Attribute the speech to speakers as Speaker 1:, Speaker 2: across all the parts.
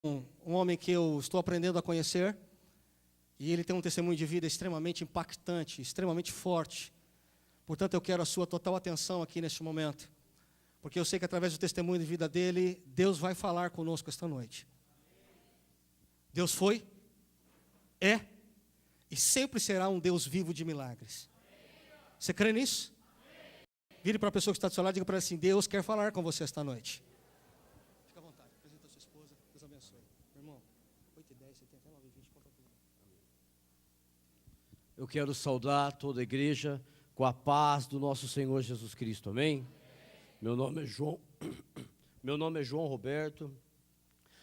Speaker 1: um homem que eu estou aprendendo a conhecer, e ele tem um testemunho de vida extremamente impactante, extremamente forte. Portanto, eu quero a sua total atenção aqui neste momento, porque eu sei que através do testemunho de vida dele, Deus vai falar conosco esta noite. Deus foi, é e sempre será um Deus vivo de milagres. Você crê nisso? Vire para a pessoa que está do seu lado e diga para ela assim: Deus quer falar com você esta noite. Fica à vontade, apresenta a sua esposa, Deus abençoe. Meu irmão, 8h10, 79, 20, conta tudo.
Speaker 2: Eu quero saudar toda a igreja com a paz do nosso Senhor Jesus Cristo, amém? Meu nome é João Roberto,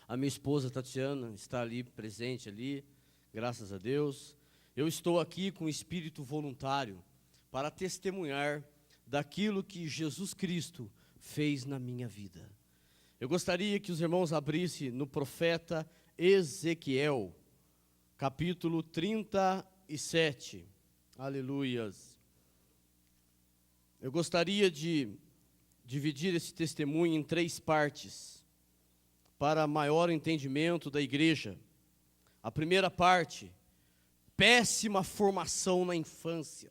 Speaker 2: a minha esposa Tatiana está ali, presente ali, graças a Deus. Eu estou aqui com espírito voluntário para testemunhar daquilo que Jesus Cristo fez na minha vida. Eu gostaria que os irmãos abrissem no profeta Ezequiel, capítulo 37. Aleluias. Eu gostaria de dividir esse testemunho em 3 partes, para maior entendimento da igreja. A primeira parte, péssima formação na infância.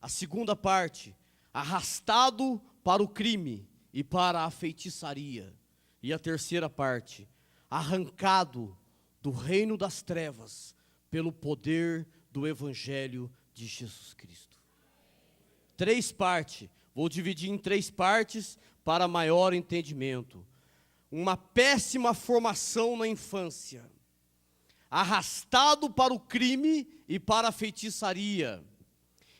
Speaker 2: A segunda parte, arrastado para o crime e para a feitiçaria. E a terceira parte, arrancado do reino das trevas pelo poder do evangelho de Jesus Cristo. 3 partes, vou dividir em 3 partes para maior entendimento. Uma péssima formação na infância, arrastado para o crime e para a feitiçaria,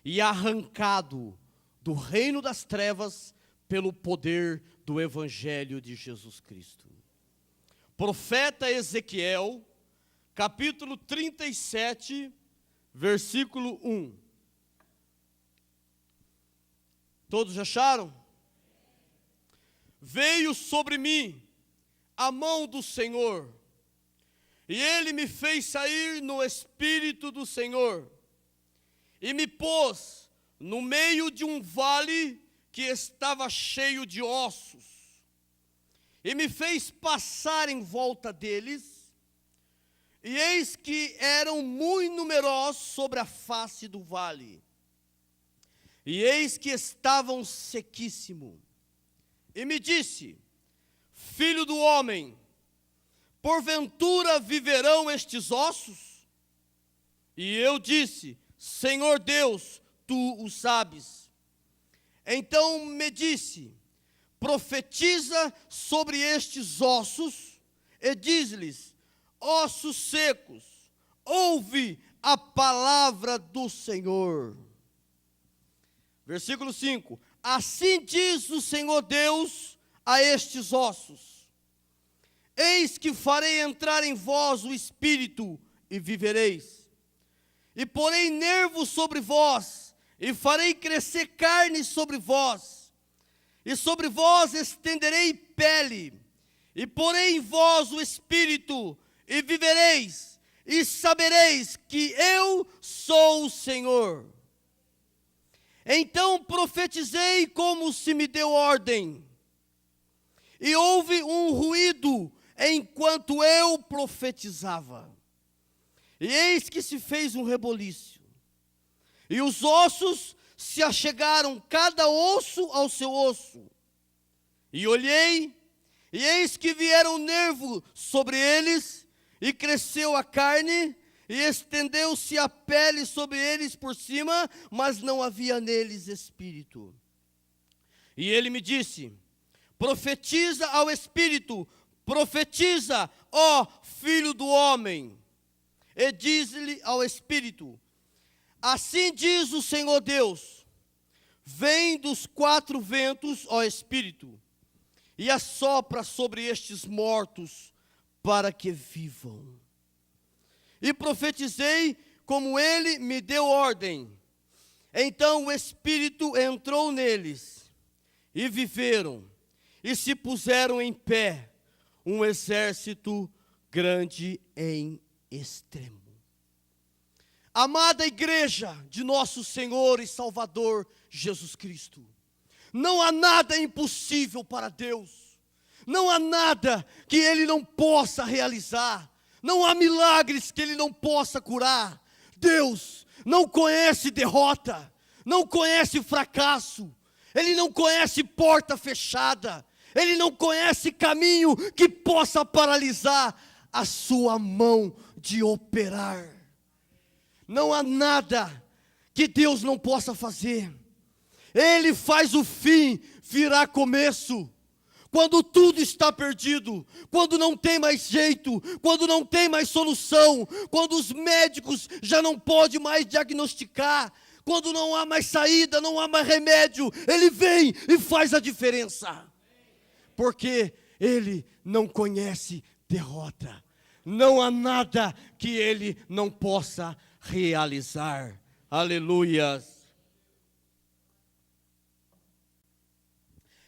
Speaker 2: e arrancado do reino das trevas pelo poder do evangelho de Jesus Cristo. Profeta Ezequiel, capítulo 37, versículo 1. Todos acharam? Veio sobre mim a mão do Senhor, e Ele me fez sair no Espírito do Senhor, e me pôs no meio de um vale que estava cheio de ossos, e me fez passar em volta deles, e eis que eram muito numerosos sobre a face do vale, e eis que estavam sequíssimos. E me disse: Filho do homem, porventura viverão estes ossos? E eu disse: Senhor Deus, tu o sabes. Então me disse: profetiza sobre estes ossos e diz-lhes: ossos secos, ouve a palavra do Senhor. Versículo 5: assim diz o Senhor Deus a estes ossos: eis que farei entrar em vós o Espírito e vivereis. E porei nervos sobre vós, e farei crescer carne sobre vós, e sobre vós estenderei pele, e porei em vós o Espírito, e vivereis, e sabereis que eu sou o Senhor. Então profetizei como se me deu ordem, e houve um ruído enquanto eu profetizava. E eis que se fez um reboliço, e os ossos se achegaram, cada osso ao seu osso. E olhei, e eis que vieram nervos sobre eles, e cresceu a carne, e estendeu-se a pele sobre eles por cima, mas não havia neles espírito. E ele me disse: profetiza ao espírito, profetiza, ó filho do homem. E diz-lhe ao Espírito: assim diz o Senhor Deus, vem dos 4 ventos, ó Espírito, e assopra sobre estes mortos, para que vivam. E profetizei como ele me deu ordem. Então o Espírito entrou neles, e viveram, e se puseram em pé, um exército grande em extremo. Amada igreja de nosso Senhor e Salvador Jesus Cristo, não há nada impossível para Deus. Não há nada que Ele não possa realizar. Não há milagres que Ele não possa curar. Deus não conhece derrota, não conhece fracasso. Ele não conhece porta fechada. Ele não conhece caminho que possa paralisar a sua mão de operar. Não há nada que Deus não possa fazer. Ele faz o fim virar começo. Quando tudo está perdido, quando não tem mais jeito, quando não tem mais solução, quando os médicos já não podem mais diagnosticar, quando não há mais saída, não há mais remédio, Ele vem e faz a diferença. Porque Ele não conhece derrota. Não há nada que Ele não possa realizar. Aleluias.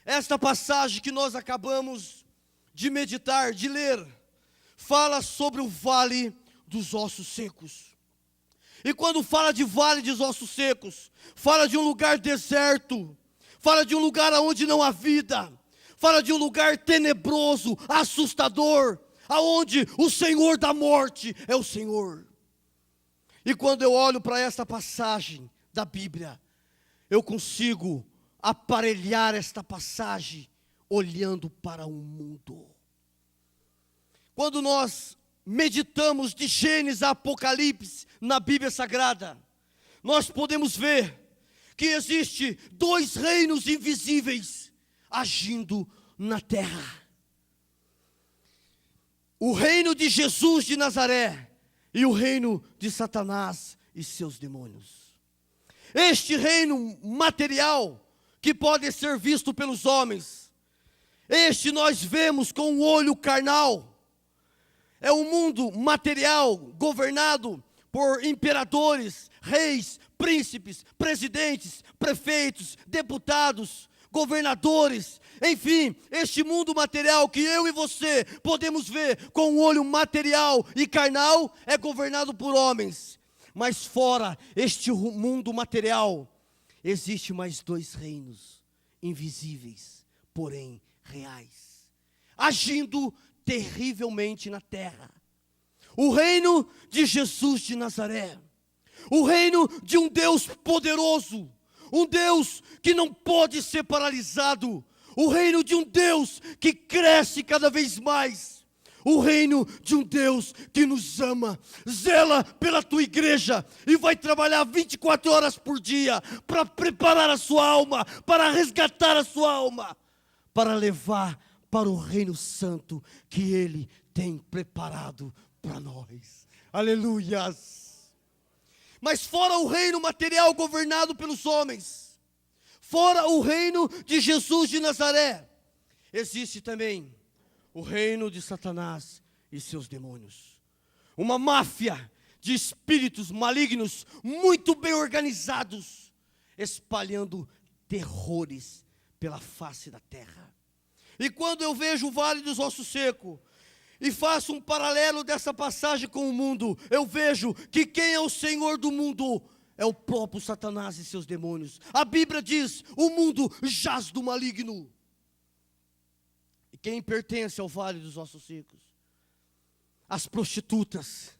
Speaker 2: Esta passagem que nós acabamos de meditar, de ler, fala sobre o vale dos ossos secos. E quando fala de vale dos ossos secos, fala de um lugar deserto, fala de um lugar onde não há vida, fala de um lugar tenebroso, assustador, aonde o Senhor da morte é o Senhor. E quando eu olho para esta passagem da Bíblia, eu consigo aparelhar esta passagem olhando para o mundo. Quando nós meditamos de Gênesis a Apocalipse na Bíblia Sagrada, nós podemos ver que existe dois reinos invisíveis agindo na terra. O reino de Jesus de Nazaré e o reino de Satanás e seus demônios. Este reino material que pode ser visto pelos homens, este nós vemos com o olho carnal. É um mundo material governado por imperadores, reis, príncipes, presidentes, prefeitos, deputados, governadores, enfim, este mundo material que eu e você podemos ver com o olho material e carnal é governado por homens. Mas fora este mundo material, existe mais dois reinos invisíveis, porém reais, agindo terrivelmente na terra. O reino de Jesus de Nazaré, o reino de um Deus poderoso, um Deus que não pode ser paralisado, o reino de um Deus que cresce cada vez mais, o reino de um Deus que nos ama, zela pela tua igreja e vai trabalhar 24 horas por dia para preparar a sua alma, para resgatar a sua alma, para levar para o reino santo que Ele tem preparado para nós. Aleluias! Mas fora o reino material governado pelos homens, fora o reino de Jesus de Nazaré, existe também o reino de Satanás e seus demônios. Uma máfia de espíritos malignos, muito bem organizados, espalhando terrores pela face da terra. E quando eu vejo o vale dos ossos secos, e faço um paralelo dessa passagem com o mundo, eu vejo que quem é o Senhor do mundo é o próprio Satanás e seus demônios. A Bíblia diz, o mundo jaz do maligno. E quem pertence ao vale dos ossos secos? As prostitutas,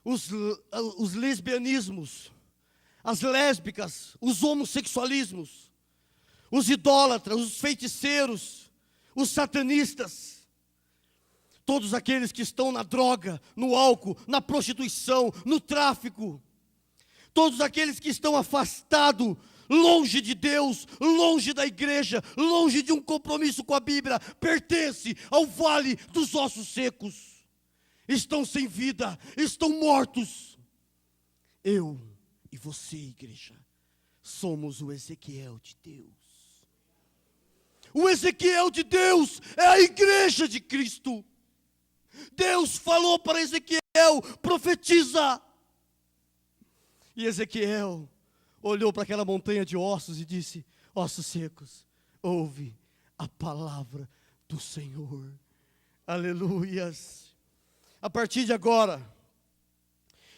Speaker 2: os lesbianismos, as lésbicas, os homossexualismos, os idólatras, os feiticeiros, os satanistas, todos aqueles que estão na droga, no álcool, na prostituição, no tráfico, todos aqueles que estão afastados, longe de Deus, longe da igreja, longe de um compromisso com a Bíblia, pertence ao vale dos ossos secos, estão sem vida, estão mortos. Eu e você, igreja, somos o Ezequiel de Deus. O Ezequiel de Deus é a igreja de Cristo. Deus falou para Ezequiel, profetiza. E Ezequiel olhou para aquela montanha de ossos e disse, ossos secos, ouve a palavra do Senhor. Aleluias. A partir de agora,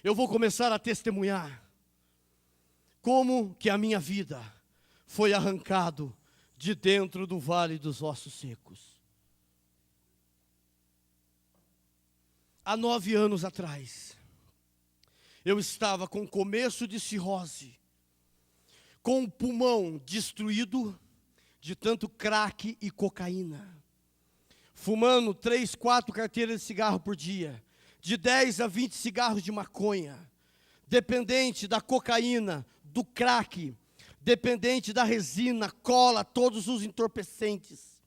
Speaker 2: eu vou começar a testemunhar como que a minha vida foi arrancado de dentro do vale dos ossos secos. há 9 anos atrás, eu estava com começo de cirrose, com o pulmão destruído de tanto crack e cocaína, fumando 3, 4 carteiras de cigarro por dia, de 10 a 20 cigarros de maconha, dependente da cocaína, do crack, dependente da resina, cola, todos os entorpecentes.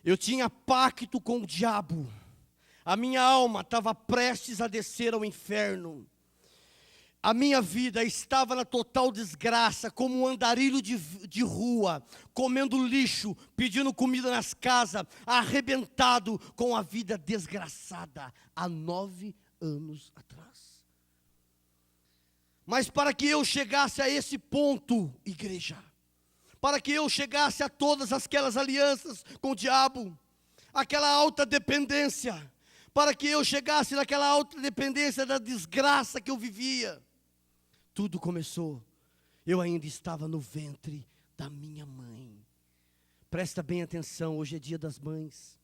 Speaker 2: Eu tinha pacto com o diabo. A minha alma estava prestes a descer ao inferno. A minha vida estava na total desgraça, como um andarilho de rua, comendo lixo, pedindo comida nas casas, arrebentado com a vida desgraçada, há 9 anos atrás. Mas para que eu chegasse a esse ponto, igreja, para que eu chegasse a todas aquelas alianças com o diabo, aquela alta dependência, para que eu chegasse naquela alta dependência da desgraça que eu vivia, tudo começou, eu ainda estava no ventre da minha mãe. Presta bem atenção, hoje é dia das mães.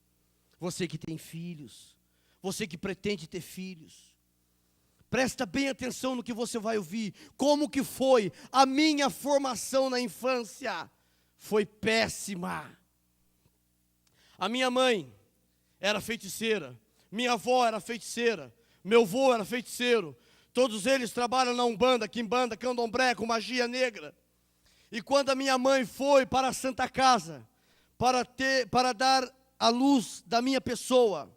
Speaker 2: Você que tem filhos, você que pretende ter filhos, presta bem atenção no que você vai ouvir. Como que foi a minha formação na infância? Foi péssima. A minha mãe era feiticeira, minha avó era feiticeira, meu avô era feiticeiro. Todos eles trabalham na Umbanda, Quimbanda, Candomblé, com magia negra. E quando a minha mãe foi para a Santa Casa, para dar a luz da minha pessoa,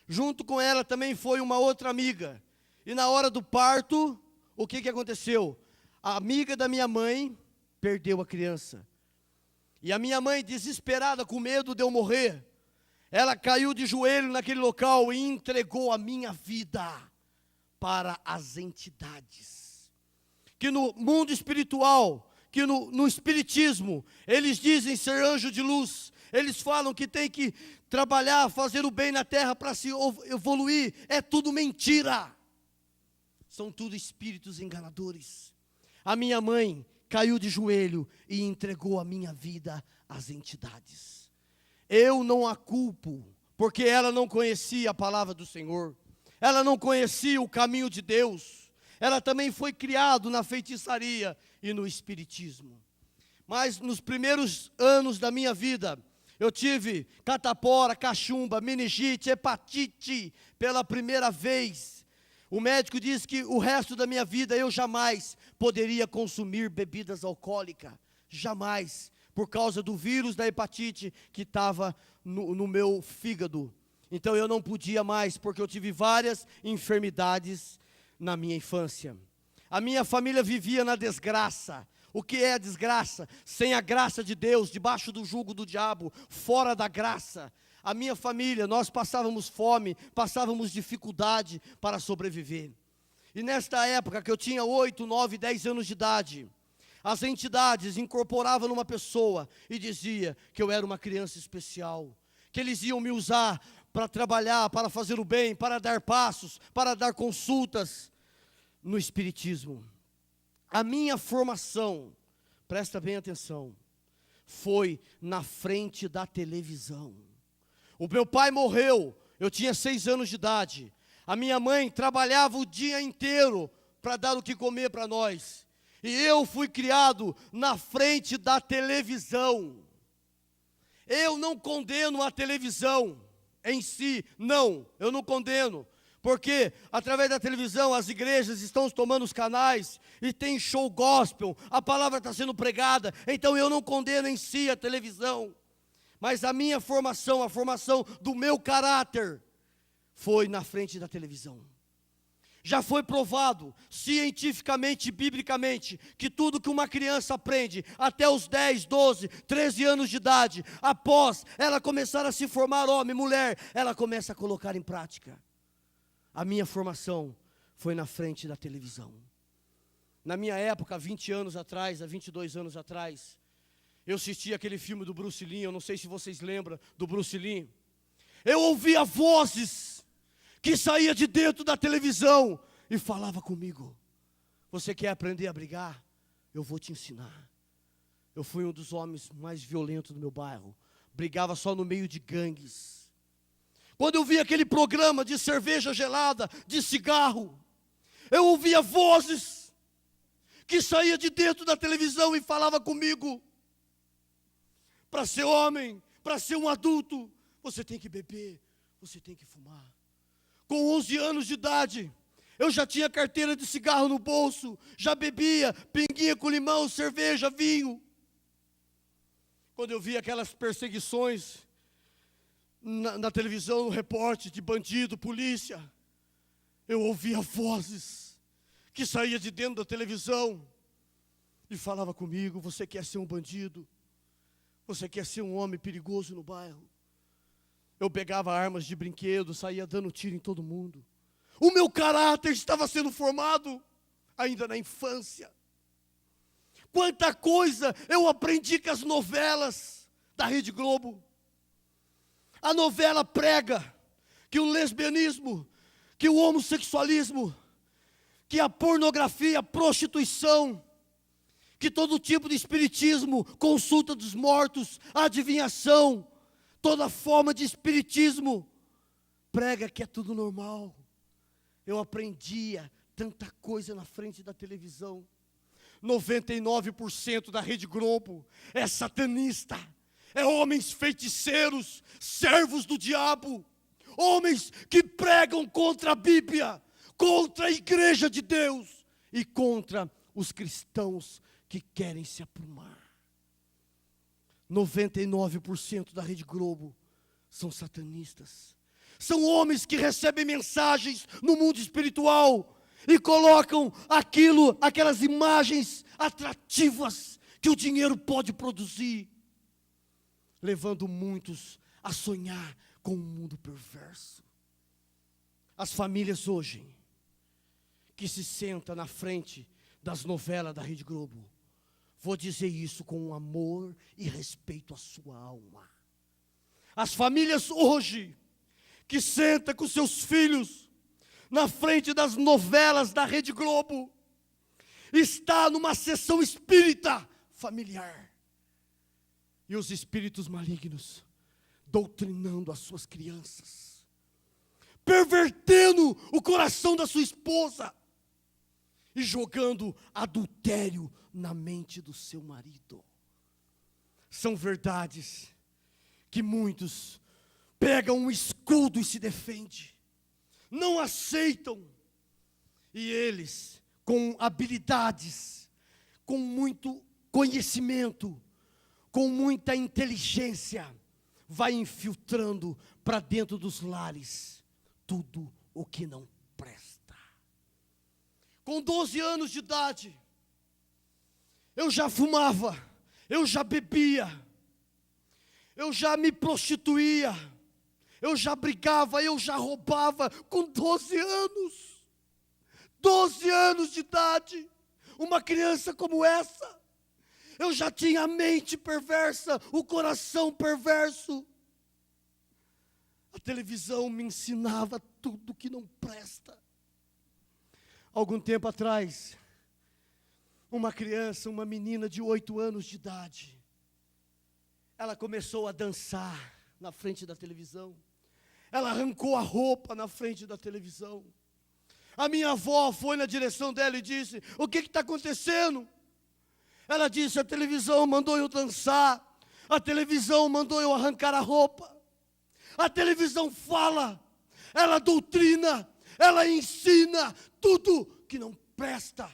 Speaker 2: junto com ela também foi uma outra amiga. E na hora do parto, o que aconteceu? A amiga da minha mãe perdeu a criança. E a minha mãe, desesperada, com medo de eu morrer, ela caiu de joelho naquele local e entregou a minha vida para as entidades. Que no mundo espiritual, que no espiritismo, eles dizem ser anjo de luz. Eles falam que tem que trabalhar, fazer o bem na terra para se evoluir. É tudo mentira. São tudo espíritos enganadores. A minha mãe caiu de joelho e entregou a minha vida às entidades. Eu não a culpo, porque ela não conhecia a palavra do Senhor. Ela não conhecia o caminho de Deus. Ela também foi criada na feitiçaria e no espiritismo. Mas nos primeiros anos da minha vida, eu tive catapora, cachumba, meningite, hepatite pela primeira vez. O médico disse que o resto da minha vida eu jamais poderia consumir bebidas alcoólicas. Jamais. Por causa do vírus da hepatite que estava no meu fígado. Então eu não podia mais, porque eu tive várias enfermidades na minha infância. A minha família vivia na desgraça. O que é a desgraça? Sem a graça de Deus, debaixo do jugo do diabo, fora da graça. A minha família, nós passávamos fome, passávamos dificuldade para sobreviver. E nesta época que eu tinha 8, 9, 10 anos de idade, as entidades incorporavam numa pessoa e dizia que eu era uma criança especial, que eles iam me usar para trabalhar, para fazer o bem, para dar passos, para dar consultas no espiritismo. A minha formação, presta bem atenção, foi na frente da televisão. O meu pai morreu, eu tinha 6 anos de idade. A minha mãe trabalhava o dia inteiro para dar o que comer para nós. E eu fui criado na frente da televisão. Eu não condeno a televisão em si, não, eu não condeno, porque através da televisão as igrejas estão tomando os canais e tem show gospel, a palavra está sendo pregada, então eu não condeno em si a televisão, mas a minha formação, a formação do meu caráter, foi na frente da televisão. Já foi provado, cientificamente, biblicamente, que tudo que uma criança aprende até os 10, 12, 13 anos de idade, após ela começar a se formar homem, mulher, ela começa a colocar em prática. A minha formação foi na frente da televisão. Na minha época, há 20 anos atrás, há 22 anos atrás, eu assisti aquele filme do Bruce Lee, eu não sei se vocês lembram do Bruce Lee. Eu ouvia vozes que saía de dentro da televisão e falava comigo. Você quer aprender a brigar? Eu vou te ensinar. Eu fui um dos homens mais violentos do meu bairro. Brigava só no meio de gangues. Quando eu via aquele programa de cerveja gelada, de cigarro, eu ouvia vozes que saíam de dentro da televisão e falavam comigo: para ser homem, para ser um adulto, você tem que beber, você tem que fumar. Com 11 anos de idade, eu já tinha carteira de cigarro no bolso, já bebia pinguinha com limão, cerveja, vinho. Quando eu via aquelas perseguições na televisão, no repórter de bandido, polícia, eu ouvia vozes que saíam de dentro da televisão e falava comigo: você quer ser um bandido? Você quer ser um homem perigoso no bairro? Eu pegava armas de brinquedo, saía dando tiro em todo mundo. O meu caráter estava sendo formado ainda na infância. Quanta coisa eu aprendi com as novelas da Rede Globo. A novela prega que o lesbianismo, que o homossexualismo, que a pornografia, a prostituição, que todo tipo de espiritismo, consulta dos mortos, adivinhação, toda forma de espiritismo, prega que é tudo normal. Eu aprendia tanta coisa na frente da televisão. 99% da Rede Globo é satanista, é homens feiticeiros, servos do diabo, homens que pregam contra a Bíblia, contra a igreja de Deus e contra os cristãos que querem se aprumar. 99% da Rede Globo são satanistas. São homens que recebem mensagens no mundo espiritual e colocam aquelas imagens atrativas que o dinheiro pode produzir, levando muitos a sonhar com um mundo perverso. As famílias hoje, que se sentam na frente das novelas da Rede Globo, vou dizer isso com amor e respeito à sua alma. As famílias hoje, que sentam com seus filhos na frente das novelas da Rede Globo, está numa sessão espírita familiar. E os espíritos malignos doutrinando as suas crianças, pervertendo o coração da sua esposa e jogando adultério na mente do seu marido. São verdades que muitos pegam um escudo e se defendem, não aceitam, e eles, com habilidades, com muito conhecimento, com muita inteligência, vai infiltrando para dentro dos lares tudo o que não presta. Com 12 anos de idade, eu já fumava, eu já bebia, eu já me prostituía, eu já brigava, eu já roubava com 12 anos. 12 anos de idade, uma criança como essa, eu já tinha a mente perversa, o coração perverso. A televisão me ensinava tudo que não presta. Algum tempo atrás, uma criança, uma menina de 8 anos de idade, ela começou a dançar na frente da televisão. Ela arrancou a roupa na frente da televisão. A minha avó foi na direção dela e disse: o que está acontecendo? Ela disse: a televisão mandou eu dançar, a televisão mandou eu arrancar a roupa. A televisão fala, ela doutrina, ela ensina tudo que não presta.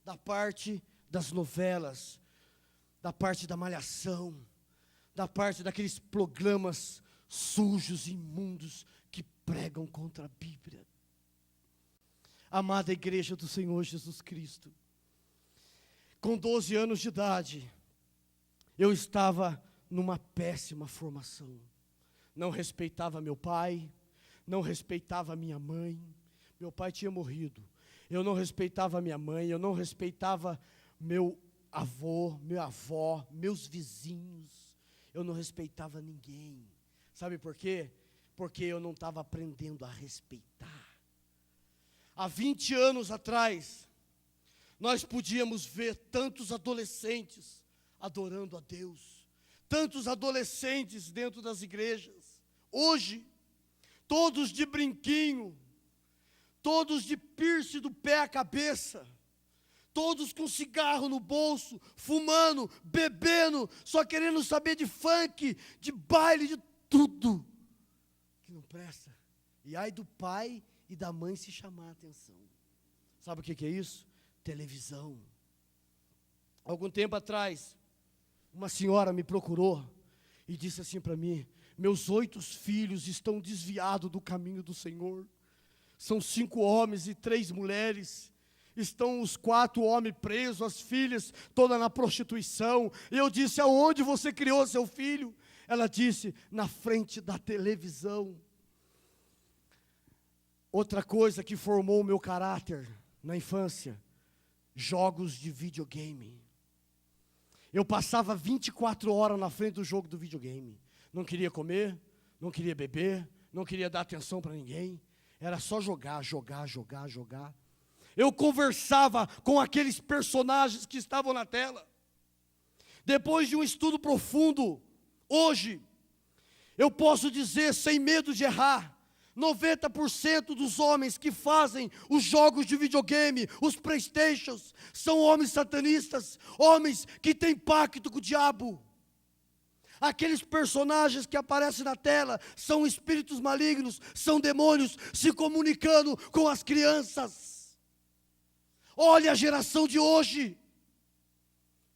Speaker 2: Da parte das novelas, da parte da malhação, da parte daqueles programas sujos e imundos que pregam contra a Bíblia. Amada igreja do Senhor Jesus Cristo, com 12 anos de idade, eu estava numa péssima formação. Não respeitava meu pai, não respeitava minha mãe. Meu pai tinha morrido. Eu não respeitava minha mãe, eu não respeitava meu avô, minha avó, meus vizinhos. Eu não respeitava ninguém. Sabe por quê? Porque eu não estava aprendendo a respeitar. Há 20 anos atrás, nós podíamos ver tantos adolescentes adorando a Deus, tantos adolescentes dentro das igrejas. Hoje, todos de brinquinho, todos de piercing do pé à cabeça, todos com cigarro no bolso, fumando, bebendo, só querendo saber de funk, de baile, de tudo que não presta. E ai do pai e da mãe se chamar a atenção. Sabe o que é isso? Televisão. Algum tempo atrás, uma senhora me procurou e disse assim para mim: meus 8 filhos estão desviados do caminho do Senhor. São 5 homens e 3 mulheres. Estão os 4 homens presos, as filhas todas na prostituição. E eu disse: aonde você criou seu filho? Ela disse: na frente da televisão. Outra coisa que formou o meu caráter na infância: jogos de videogame. Eu passava 24 horas na frente do jogo do videogame. Não queria comer, não queria beber, não queria dar atenção para ninguém. Era só jogar. Eu conversava com aqueles personagens que estavam na tela. Depois de um estudo profundo, hoje, eu posso dizer sem medo de errar, 90% dos homens que fazem os jogos de videogame, os Playstations, são homens satanistas, homens que têm pacto com o diabo. Aqueles personagens que aparecem na tela são espíritos malignos, são demônios se comunicando com as crianças. Olha a geração de hoje,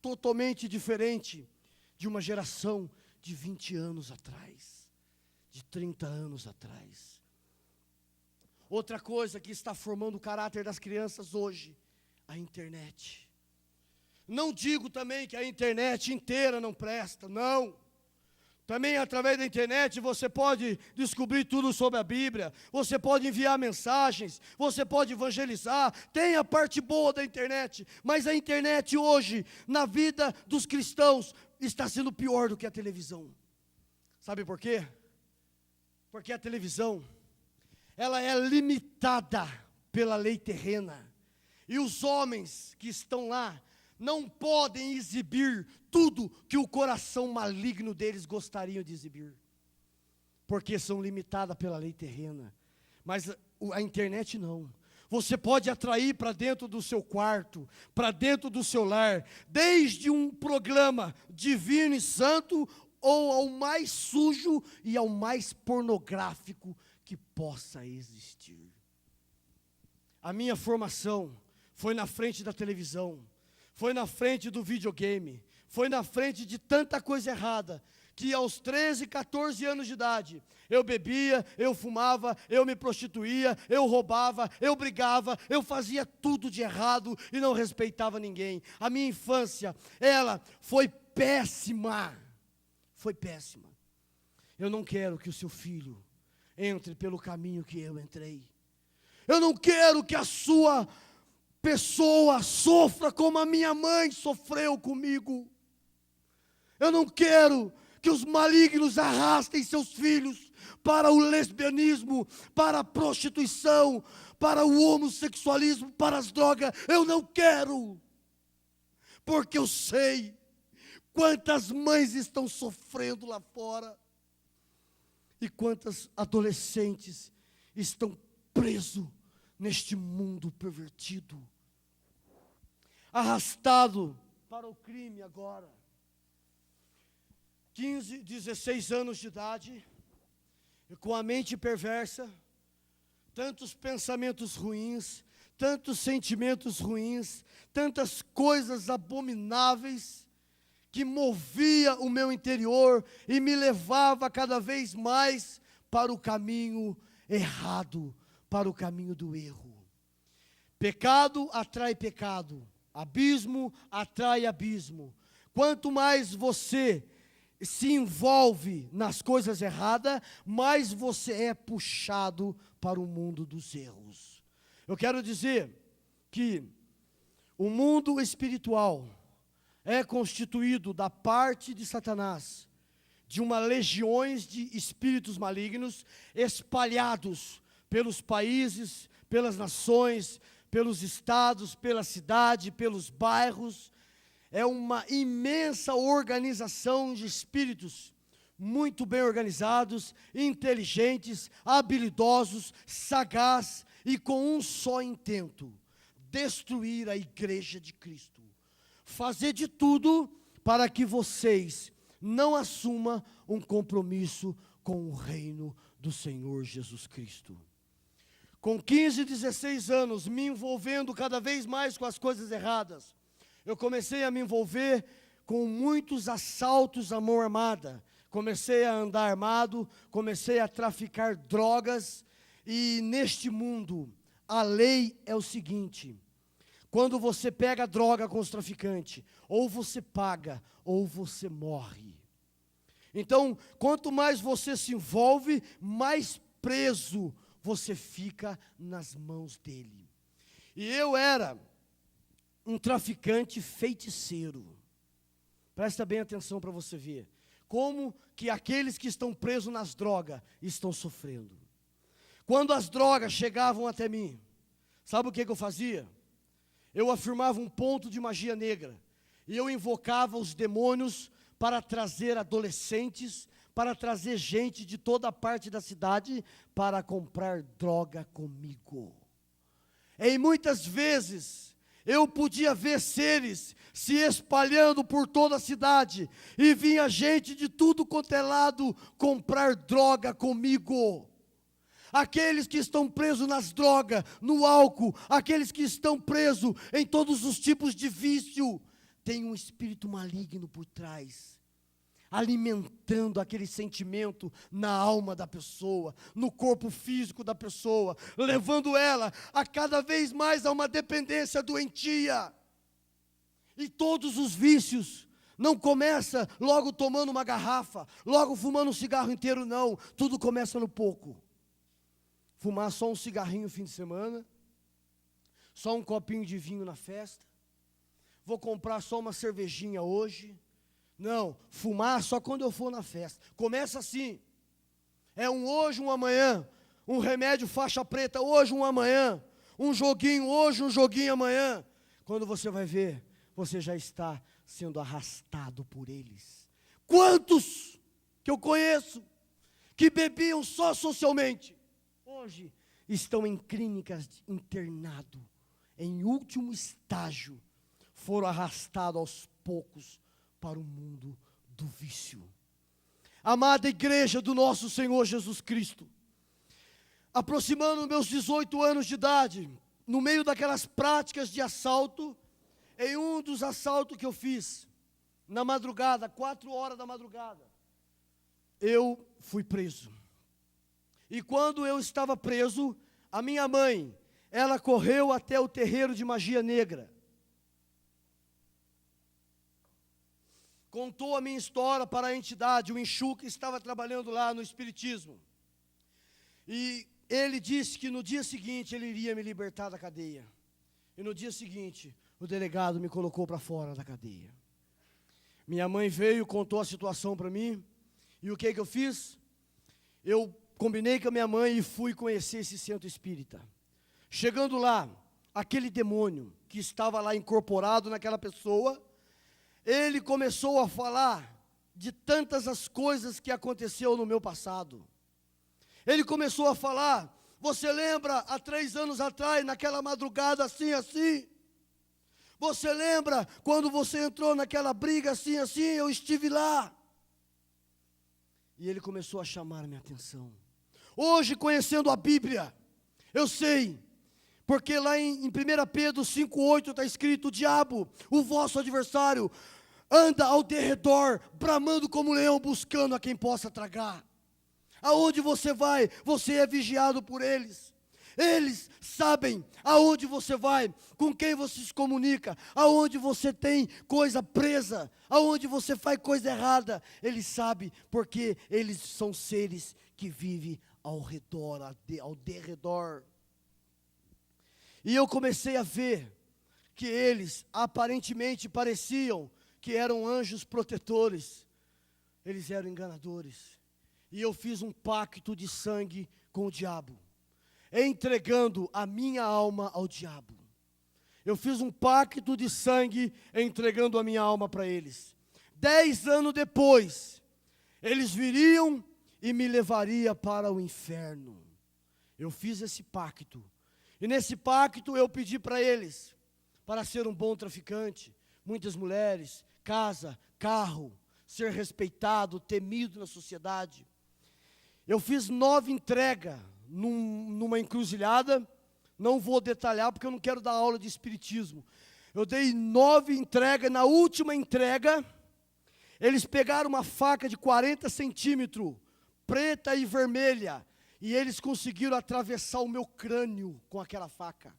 Speaker 2: totalmente diferente de uma geração de 20 anos atrás, de 30 anos atrás. Outra coisa que está formando o caráter das crianças hoje, a internet. Não digo também que a internet inteira não presta, não. Também através da internet você pode descobrir tudo sobre a Bíblia, você pode enviar mensagens, você pode evangelizar, tem a parte boa da internet, mas a internet hoje, na vida dos cristãos, está sendo pior do que a televisão. Sabe por quê? Porque a televisão, ela é limitada pela lei terrena, e os homens que estão lá não podem exibir tudo que o coração maligno deles gostariam de exibir, porque são limitadas pela lei terrena. Mas a internet não. Você pode atrair para dentro do seu quarto, para dentro do seu lar, desde um programa divino e santo, ou ao mais sujo e ao mais pornográfico que possa existir. A minha formação foi na frente da televisão, foi na frente do videogame, foi na frente de tanta coisa errada, que aos 13, 14 anos de idade, eu bebia, eu fumava, eu me prostituía, eu roubava, eu brigava, eu fazia tudo de errado e não respeitava ninguém. A minha infância, ela foi péssima, foi péssima. Eu não quero que o seu filho entre pelo caminho que eu entrei. Eu não quero que a sua pessoa sofra como a minha mãe sofreu comigo. Eu não quero que os malignos arrastem seus filhos para o lesbianismo, para a prostituição, para o homossexualismo, para as drogas. Eu não quero, porque eu sei quantas mães estão sofrendo lá fora e quantas adolescentes estão presos neste mundo pervertido, arrastado para o crime agora. 15, 16 anos de idade, e com a mente perversa, tantos pensamentos ruins, tantos sentimentos ruins, tantas coisas abomináveis, que movia o meu interior e me levava cada vez mais para o caminho errado, para o caminho do erro. Pecado atrai pecado, abismo atrai abismo. Quanto mais você se envolve nas coisas erradas, mais você é puxado para o mundo dos erros. Eu quero dizer que o mundo espiritual é constituído da parte de Satanás, de uma legiões de espíritos malignos espalhados pelos países, pelas nações, pelos estados, pela cidade, pelos bairros. É uma imensa organização de espíritos muito bem organizados, inteligentes, habilidosos, sagazes e com um só intento: destruir a igreja de Cristo. Fazer de tudo para que vocês não assumam um compromisso com o reino do Senhor Jesus Cristo. Com 15, 16 anos, me envolvendo cada vez mais com as coisas erradas, eu comecei a me envolver com muitos assaltos à mão armada. Comecei a andar armado, comecei a traficar drogas, e neste mundo, a lei é o seguinte: quando você pega droga com os traficantes, ou você paga, ou você morre. Então, quanto mais você se envolve, mais preso você fica nas mãos dele. E eu era um traficante feiticeiro. Presta bem atenção para você ver como que aqueles que estão presos nas drogas estão sofrendo. Quando as drogas chegavam até mim, sabe o que eu fazia? Eu afirmava um ponto de magia negra, e eu invocava os demônios para trazer adolescentes, para trazer gente de toda parte da cidade, para comprar droga comigo. E muitas vezes, eu podia ver seres se espalhando por toda a cidade, e vinha gente de tudo quanto é lado comprar droga comigo. Aqueles que estão presos nas drogas, no álcool, aqueles que estão presos em todos os tipos de vício, tem um espírito maligno por trás, alimentando aquele sentimento na alma da pessoa, no corpo físico da pessoa, levando ela a cada vez mais a uma dependência doentia. E todos os vícios não começa logo tomando uma garrafa, logo fumando um cigarro inteiro, não. Tudo começa no pouco. Fumar só um cigarrinho no fim de semana, só um copinho de vinho na festa, vou comprar só uma cervejinha hoje. Não, fumar só quando eu for na festa. Começa assim, é um hoje, um amanhã, um remédio faixa preta hoje, um amanhã, um joguinho hoje, um joguinho amanhã. Quando você vai ver, você já está sendo arrastado por eles. Quantos que eu conheço que bebiam só socialmente, hoje estão em clínicas internados, em último estágio, foram arrastados aos poucos para o mundo do vício. Amada igreja do nosso Senhor Jesus Cristo, aproximando meus 18 anos de idade, no meio daquelas práticas de assalto, em um dos assaltos que eu fiz, na madrugada, 4 horas da madrugada, eu fui preso. E quando eu estava preso, a minha mãe, ela correu até o terreiro de magia negra, contou a minha história para a entidade, o Exu, que estava trabalhando lá no espiritismo. E ele disse que no dia seguinte ele iria me libertar da cadeia. E no dia seguinte, o delegado me colocou para fora da cadeia. Minha mãe veio, contou a situação para mim. E o que eu fiz? Eu combinei com a minha mãe e fui conhecer esse centro espírita. Chegando lá, aquele demônio que estava lá incorporado naquela pessoa, ele começou a falar de tantas as coisas que aconteceu no meu passado. Ele começou a falar: você lembra há 3 anos atrás, naquela madrugada assim, assim? Você lembra quando você entrou naquela briga assim, assim? Eu estive lá. E ele começou a chamar a minha atenção. Hoje, conhecendo a Bíblia, eu sei, porque lá em 1 Pedro 5,8 está escrito: o diabo, o vosso adversário, anda ao derredor, bramando como um leão, buscando a quem possa tragar. Aonde você vai, você é vigiado por eles. Eles sabem aonde você vai, com quem você se comunica, aonde você tem coisa presa, aonde você faz coisa errada. Eles sabem, porque eles são seres que vivem ao redor, ao derredor. E eu comecei a ver que eles aparentemente pareciam que eram anjos protetores. Eles eram enganadores. E eu fiz um pacto de sangue com o diabo, entregando a minha alma ao diabo. Eu fiz um pacto de sangue, entregando a minha alma para eles. 10 anos depois, eles viriam e me levariam para o inferno. Eu fiz esse pacto. E nesse pacto eu pedi para eles, para ser um bom traficante, muitas mulheres, casa, carro, ser respeitado, temido na sociedade. Eu fiz 9 entregas numa encruzilhada, não vou detalhar porque eu não quero dar aula de espiritismo. Eu dei 9 entregas, na última entrega, eles pegaram uma faca de 40 centímetros, preta e vermelha, e eles conseguiram atravessar o meu crânio com aquela faca,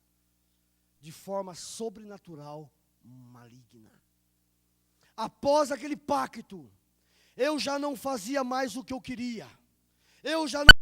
Speaker 2: de forma sobrenatural, maligna. Após aquele pacto, eu já não fazia mais o que eu queria. Eu já não